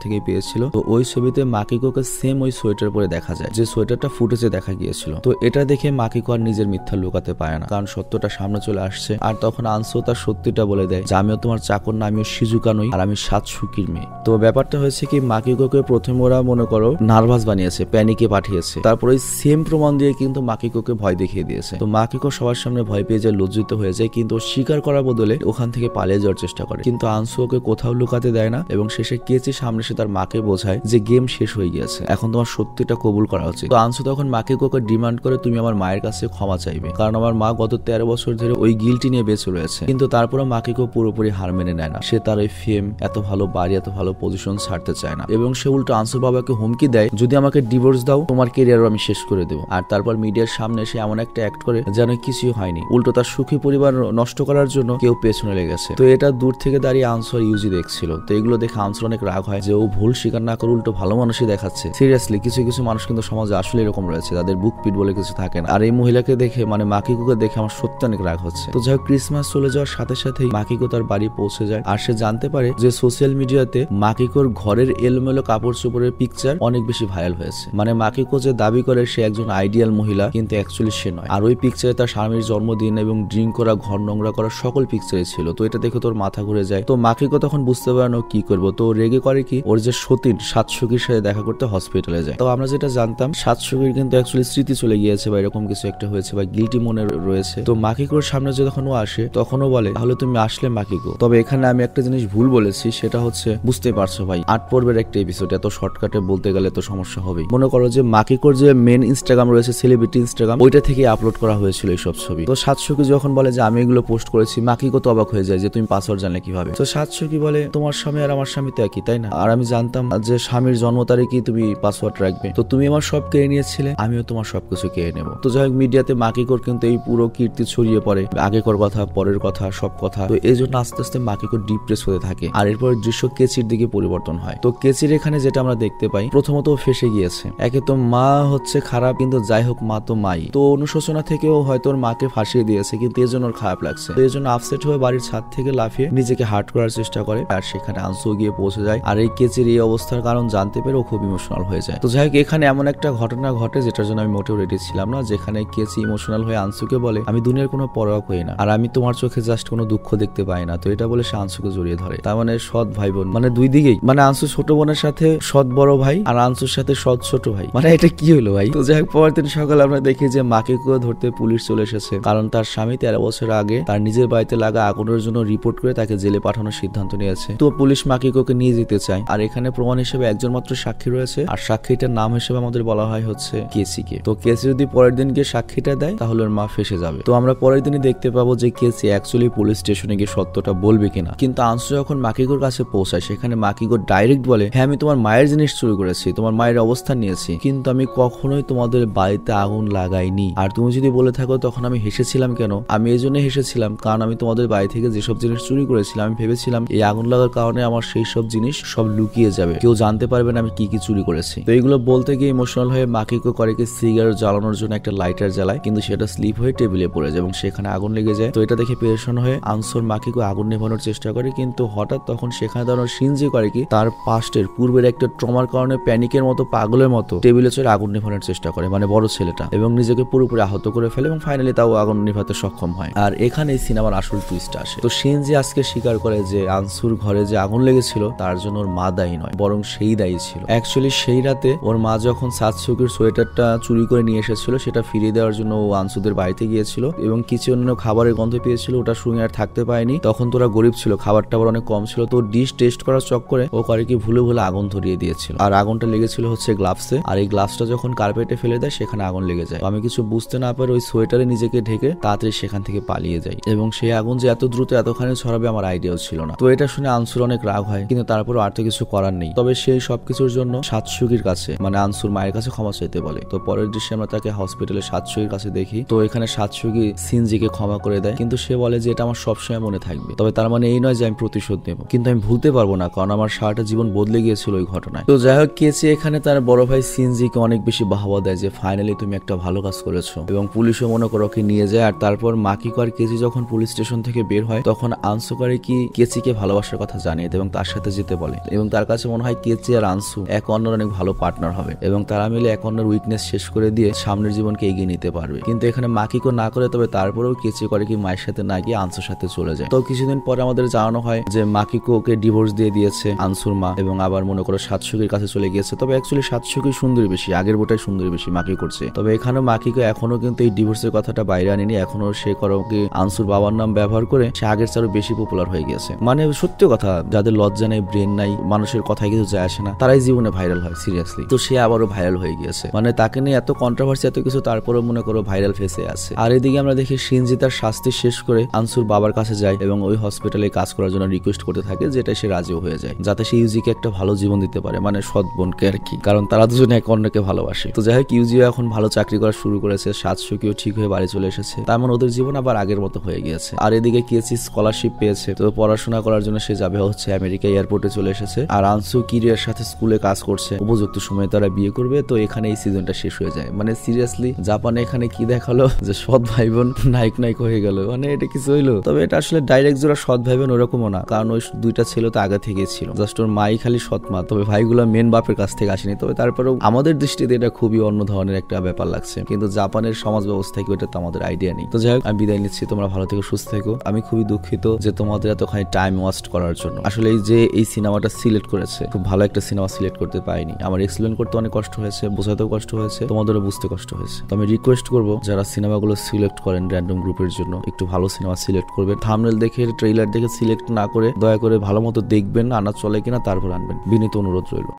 থেকে পেয়েছিল। তো ওই ছবিতে মাকিকোকে সেম ওই সোয়েটার পরে দেখা যায়, যে সোয়েটারটা ফুটেজে দেখা গিয়েছিল। তো এটা দেখে মাকিকো আর নিজের মিথ্যা লুকাতে পারে না, কারণ সত্যটা সামনে চলে আসছে। আর তখন আনসু তার সত্যিটা বলে দেয় যে আমিও তোমার চাকর না, আমিও শিজুকা নই, আর আমি সাতসুকির মেয়ে। তো ব্যাপারটা হয়েছে কি, মাকিকোকে প্রথমে ওরা মনে করো নার্ভাস বানিয়েছে, প্যানিকে পাঠিয়েছে, তারপর ওই সেম প্রমাণ দিয়ে কিন্তু মাকিকোকে ভয় দেখিয়ে দিয়েছে। তো মাকিকো সবার সামনে ভয় পেয়ে যায়, লজ্জিত হয়ে যায়, কিন্তু স্বীকার করার বদলে ওখান থেকে পালিয়ে যাওয়ার চেষ্টা করে। কিন্তু আনসু ওকে কোথাও লুকাতে দেয় না, এবং শেষে কেচি সামনে সে তার মাকে বোঝায় যে গেম শেষ হয়ে গিয়েছে, এখন তোমার সত্যিটা কবুল করা উচিত। তো আনসু তখন মাকিকোকে ডিমান্ড করে তুমি আমার মায়ের কাছে ক্ষমা চাইবে, কারণ আমার মা গত 13 বছর ধরে ওই গিলটি নিয়ে বেঁচে রয়েছে। কিন্তু তারপরে মাকিকো পুরোপুরি হার মেনে নেয় না, সে তার ওই ফেম, এত ভালো বাড়ি, এত ভালো পজিশন ছাড়তে চায় না, এবং সে উল্টো আনসুর বাবাকে হুমকি দেয় যদি আমাকে ডিভোর্স দাও তোমার কেরিয়ারও আমি শেষ করে দেবো। আর তারপর মিডিয়ার সামনে এসে এমন একটা অ্যাক্ট করে যেন কিছুই হয়নি, উল্টো তার সুখী পরিবার নষ্ট করার জন্য কেউ পেছনে লেগেছে। তো এটা দূর থেকে দাঁড়িয়ে আনসু আর ইউজি দেখছিল। তো এগুলো দেখে আনসুর অনেক রাগ হয় যে ও ভুল স্বীকার না করে উল্টো ভালো মানুষই দেখাচ্ছে। সিরিয়াসলি কিছু কিছু মানুষ কিন্তু সমাজে আসলে এরকম রয়েছে, তাদের বুক পিট বলে কিছু থাকে না। আর এই মহিলাকে দেখে মানে মাকিকোকে দেখে আমার সত্যি অনেক রাগ হচ্ছে। তো যাই হোক, ক্রিসমাস চলে যাওয়ার সাথে সাথেই মাকিকো তার বাড়ি পৌঁছে যায়, আর সে জানতে পারে যে সোশ্যাল মিডিয়াতে মাকিকোর ঘরের এলোমেলো কাপড় চোপড়ের পিকচার অনেক বেশি ভাইরাল হয়েছে। মানে মাকিকো যে দাবি করে সে একজন আইডিয়াল মহিলা, কিন্তু অ্যাকচুয়ালি সে নয়। আর ওই পিকচারে তার স্বামীর জন্মদিন এবং ড্রিঙ্ক করা, ঘর নোংরা করা সকল পিকচারে ছিল। তো এটা দেখে তোর মাথা ঘুরে যায়। তো মাকিকো তখন বুঝতে পারে না কি করবো। তো রেগে করে কি, ওর যে সতীন সাতসুকির সাথে দেখা করতে হসপিটালে যায়। তো আমরা যেটা জানতাম সাতসুকির কিন্তু অ্যাকচুয়ালি স্মৃতি চলে গিয়েছে বা এরকম কিছু একটা হয়েছে বা গিলটি মনে রয়েছে। তো মাকিকোর সামনে যখন ও আসে তখনও বলে তাহলে তুমি আসলে মাকিকো। তবে এখানে আমি একটা জিনিস ভুল বলেছি, সেটা হচ্ছে বুঝতে পারছো ভাই 8 পর্বের একটা এপিসোড, এত শর্টকাটে বলতে গেলে তো সমস্যা হবেই। মনে করো যে মাকিকোর যে মেন ইনস্টাগ্রাম রয়েছে, সেলিব্রিটি ইনস্টাগ্রাম, ওইটা থেকে আপলোড করা হয়েছিল এইসব ছবি। তো সাতসুকি যখন বলে যে আমি এগুলো পোস্ট করেছি, মাকিকো তো অবাক হয়ে যায় যে তুমি পাসওয়ার্ড জানলে কিভাবে। তো সাতসুকি বলে তোমার স্বামী আর আমার স্বামী তো একই, তাই না? আর আমি জানতাম যে স্বামীর জন্ম তারিখে তুমি পাসওয়ার্ড রাখবে, তো তুমি আমার সব কেড়ে নিয়েছিলে, আমিও তোমার সবকিছু কেড়ে নেব। তো যাই হোক, মিডিয়াতে মাকিকোর কিন্তু এই পুরো কীর্তি ছড়িয়ে পড়ে, আগেকার কথা, পরের কথা, সব কথা। তো এই জন্য আস্তে আস্তে মাকিকো ডিপ্রেস হতে থাকে। আর এরপর দৃশ্য কেচির দিকে পরিবর্তন হয়। তো কেচির এখানে যেটা আমরা দেখতে পাই, প্রথমত ফেসে গিয়েছে। একে তো মা হচ্ছে খারাপ, কিন্তু যাই হোক মা তো মাই। তো অনুশোচনা থেকেও হয়তো ওর মাকে ফাঁসিয়ে দিয়েছে, কিন্তু এর জন্য ওর খারাপ লাগছে। তো এই জন্য আপসেট হয়ে বাড়ির ছাদ থেকে লাফিয়ে নিজেকে হার্ট করার চেষ্টা করে। আর সেখানে আনসু গিয়ে পৌঁছে যায়। আর এই কেচির এই অবস্থার কারণ জানতে পেরে ও খুব ইমোশনাল হয়ে যায়। তো যাই হোক, এখানে এমন একটা ঘটনা ঘটে যেটার জন্য আমি মোটেও রেডি ছিলাম না, যেখানে কেচি ইমোশনাল হয়ে আনসুকে বলে আমি দুনিয়ার কোনো পরোয়া করি না, আর আমি তোমার চোখে জাস্ট কোনো দুঃখ দেখতে পাই না। তো এটা বলে সে আনসুকে জড়িয়ে ধরে। তার মানে সৎ ভাই বোন, মানে দুই দিকেই, মানে আনসু ছোট বোনের সাথে সৎ বড় ভাই, আর আনসুর সাথে সৎ ছোট ভাই। মানে এটা কি হলো ভাই? তো যাই হোক, পরের দিন সকালে আমরা দেখি যে মাকিকো ধরতে পুলিশ চলে এসেছে, কারণ তার স্বামী 13 বছর আগে তার নিজের বাড়িতে লাগা আগুনের জন্য রিপোর্ট করে তাকে জেলে পাঠানোর সিদ্ধান্ত নিয়েছে। তো পুলিশ মাকিকোকে নিয়ে যেতে চায়। আর এখানে প্রমাণ হিসেবে একজন মাত্র সাক্ষী রয়েছে, আর সাক্ষীটার নাম হিসেবে আমাদের বলা হয় হচ্ছে কেসিকে। তো কেসি যদি পরের দিন গিয়ে সাক্ষীটা দেয় তাহলে ওর মা ফেসে যাবে। তো আমরা পরের দিনই দেখতে পাবো যে কেসি অ্যাকচুয়ালি পুলিশ স্টেশনে গিয়ে সত্যটা বলবে কিনা। কিন্তু আনসু যখন মাকিকোর কাছে পৌঁছায়, সেখানে মাকিকো ডাইরেক্ট বলে হ্যাঁ আমি তোমার মায়ের জিনিস চুরি করেছি, তোমার মায়ের অবস্থান নিয়েছি, কিন্তু আমি কখনোই তোমাদের বাড়িতে আগুন লাগাইনি। আর তুমি যদি বলে থাকো তখন আমি হেসেছিলাম কেন, আমি এই জন্য হেসেছিলাম কারণ আমি তোমাদের বাড়ি থেকে যেসব জিনিস চুরি করেছিলাম আমি ভেবেছিলাম এই আগুন লাগার কারণে আমার সেই সব জিনিস সব লুকিয়ে যাবে, কেউ জানতে পারবে না আমি কি কি চুরি করেছি। তো এইগুলো বলতে গিয়ে ইমোশনাল হয়ে মাকিকো করে কি সিগারেট জ্বালানোর জন্য একটা লাইটার জ্বালায়, কিন্তু সেটা স্লিপ হয়ে টেবিলে পড়ে যায় এবং সেখানে আগুন লেগে যায়। তো এটা দেখে পেরেশান হয়ে আনসুর মাকিকো আগুন নেভানোর চেষ্টা করে, কিন্তু হঠাৎ তখন সেখানে দাঁড়ানো শিনজি করে কি তার পাস্টের পূর্বের একটা ট্রমার কারণে প্যানিকের মতো পাগলের মতো টেবিলে চড়ে আগুন নেভানোর চেষ্টা করে, মানে বড় ছেলেটা, এবং নিজেকে পুরোপুরি আহত করে ফেলে এবং ফাইনালি তাও আগুন নেভাতে সক্ষম হয়। আর এখানে সিনেমার আসল টুইস্ট আসে। তো শিনজি আজকে স্বীকার করে যে আনসুর ঘরে যে আগুন লেগেছিল তার জন্য ওর মা দায়ী নয়, বরং সেই দায়ী ছিল। অ্যাকচুয়ালি সেই রাতে ওর মা যখন সাতসুকির সোয়েটারটা চুরি করে নিয়ে এসেছিল সেটা ফিরিয়ে দেওয়ার জন্য ও আনসুদের বাড়িতে গিয়েছিল এবং কিছু অন্য খাবারের গন্ধ পেয়েছিল, ওটা শুনে আর থাকতে পায়নি। তখন তোরা গরিব ছিল, খাবার টাবার অনেক কম ছিল, তো ডিশ টেস্ট করার চক্করে ও করে কি ভুলে ভুলে আগুন ধরিয়ে দিয়েছিল। আর আগুনটা লেগেছিল হচ্ছে গ্লাভসে, আর এই গ্লাভসটা যখন কার্পেটে ফেলে দেয় সেখানে আগুন লেগে যায়। আমি কিছু বুঝতে না পারে ওই সোয়েটারে নিজেকে ঢেকে তাড়াতাড়ি সেখান থেকে পালিয়ে যায়, এবং সেই আগুন যে এত দ্রুত এতখানি ছড়াবে আমার আইডিয়াও ছিল না। তো এটা শুনে আনসুর অনেক রাগ হয়, কিন্তু তারপরও আর তো কিছু করার নেই। তবে সেই সবকিছুর জন্য সাতসুকির কাছে মানে আনসুর মায়ের কাছে ক্ষমা চাইতে বলে। তো পরের দৃশ্যে আমরা তাকে হসপিটালে সাতসুকির কাছে দেখি। তো এখানে সাতসুকি সিনজিকে ক্ষমা করে দেয়, কিন্তু সে বলে যে এটা আমার সবসময় মনে থাকবে। তবে তার মানে এই নয় যে আমি প্রতিশোধ নেব, কিন্তু আমি ভুলতে পারবো না কারণ আমার সারাটা জীবন বদলে গিয়েছিল ওই ঘটনায়। তো যাই হোক, কেচি এখানে তার বড় ভাই সিনজিকে অনেক বেশি বাহবা দেয় যে ফাইনালি তুমি একটা ভালো কাজ করেছো, এবং পুলিশও মনে করো ওকে নিয়ে যায়। আর তারপর মাকিকো আর কেচি যখন পুলিশ স্টেশন থেকে থেকে বের হয় তখন আনসু করে কি কেচিকে ভালোবাসার কথা জানিয়ে এবং তার সাথে যেতে বলে এবং তার কাছে মনে হয় কেচি আর আনসু এক অন্যের অনেক ভালো পার্টনার হবে এবং তারা মিলে এক অন্যের উইকনেস শেষ করে দিয়ে সামনের জীবনকে এগিয়ে নিতে পারবে। কিন্তু এখানে মাকিকো না করে, তবে তারপরেও কেচি করে কি মায়ের সাথে না গিয়ে আনসুর সাথে চলে যায়। তো কিছুদিন পরে আমাদের জানানো হয় যে মাকিকো ওকে ডিভোর্স দিয়ে দিয়েছে আনসুর মা, এবং আবার মনে করো সাতসুকির কাছে চলে গিয়েছে। তবে অ্যাকচুয়ালি সাতসুকি সুন্দরী বেশি, আগের বোটাই সুন্দরী বেশি মাকি করছে। তবে এখানে মাকিকো এখনো কিন্তু এই ডিভোর্সের কথাটা বাইরে আনেনি, এখনো সে করো কি আনসুর বাবার নাম ব্যবহার করে সে আগের চেয়ে বেশি পপুলার হয়ে গেছে। মানে সত্যি কথা, যাদের লজ্জা নেই, ব্রেন নাই, মানুষের কথায় কিছু যায় আসে না, তারাই জীবনে ভাইরাল হয় সিরিয়াসলি। তো সে আবারও ভাইরাল হয়ে গিয়েছে, মানে তাকে নিয়ে এত কন্ট্রোভার্সি এত কিছু, তারপরে মনে করো ভাইরাল ফেসে আছে। আর এদিকে আমরা দেখি শিনজি তার শাস্তি শেষ করে আনসুর বাবার কাছে যায় এবং ওই হসপিটালে কাজ করার জন্য রিকোয়েস্ট করতে থাকে, যেটা সে রাজিও হয়ে যায়, যাতে সে ইউজিকে একটা ভালো জীবন দিতে পারে, মানে সৎ বোনকে আর কি, কারণ তারা দুজনে এক অন্যকে ভালোবাসে। তো যাই হোক, ইউজিও এখন ভালো চাকরি করা শুরু করেছে, সাতসুকিও ঠিক হয়ে বাড়ি চলে এসেছে, তেমন ওদের জীবন আবার আগের মতো হয়ে গিয়েছে। আর এদিকে কেচি স্কলারশিপ পেয়েছে, তো পড়াশোনা করার জন্য সে যাবে হচ্ছে আমেরিকা, এয়ারপোর্টে চলে এসেছে। আর আনসু কিরিয়ার সাথে স্কুলে কাজ করছে, উপযুক্ত সময়ে তারা বিয়ে করবে। তো এখানে এই সিজনটা শেষ হয়ে যায়। মানে সিরিয়াসলি জাপানে এখানে কি দেখালো যে সৎ ভাই বোন নায়ক নায়ক হয়ে গেল, মানে এটা কিছু হইলো। তবে এটা আসলে ডাইরেক্ট জোড়া সৎ ভাই বোন ওরকমও না, কারণ ওই দুইটা ছেলে তো আগে থেকেই ছিল, জাস্ট ওর মাই খালি সৎ মা, তবে ভাইগুলো মেন বাপের কাছ থেকে আসেনি। তবে তারপরেও আমাদের দৃষ্টিতে এটা খুবই অন্য ধরনের একটা ব্যাপার লাগছে, কিন্তু জাপানের সমাজ ব্যবস্থা কি ওটা তো আমাদের আইডিয়া নেই। তো যাই হোক, আমি বিদায় নিচ্ছি, তোমরা ভালো থেকো, সুস্থ থেকো। আমি খুবই দুঃখিত যে তোমাদের এতখানি টাইম ওয়েস্ট করার জন্য। আসলে এই যে এই সিনেমাটা সিলেক্ট করেছে, খুব ভালো একটা সিনেমা সিলেক্ট করতে পারিনি। আমার এক্সপ্লেন করতে অনেক কষ্ট হয়েছে, বোঝাতেও কষ্ট হয়েছে, তোমাদেরও বুঝতে কষ্ট হয়েছে। তো আমি রিকোয়েস্ট করবো যারা সিনেমাগুলো সিলেক্ট করেন র্যান্ডম গ্রুপের জন্য, একটু ভালো সিনেমা সিলেক্ট করবেন। থাম্বনেল দেখে, ট্রেইলার দেখে সিলেক্ট না করে দয়া করে ভালো মতো দেখবেন, আনা চলে কিনা তারপর আনবেন, বিনীত অনুরোধ রইল।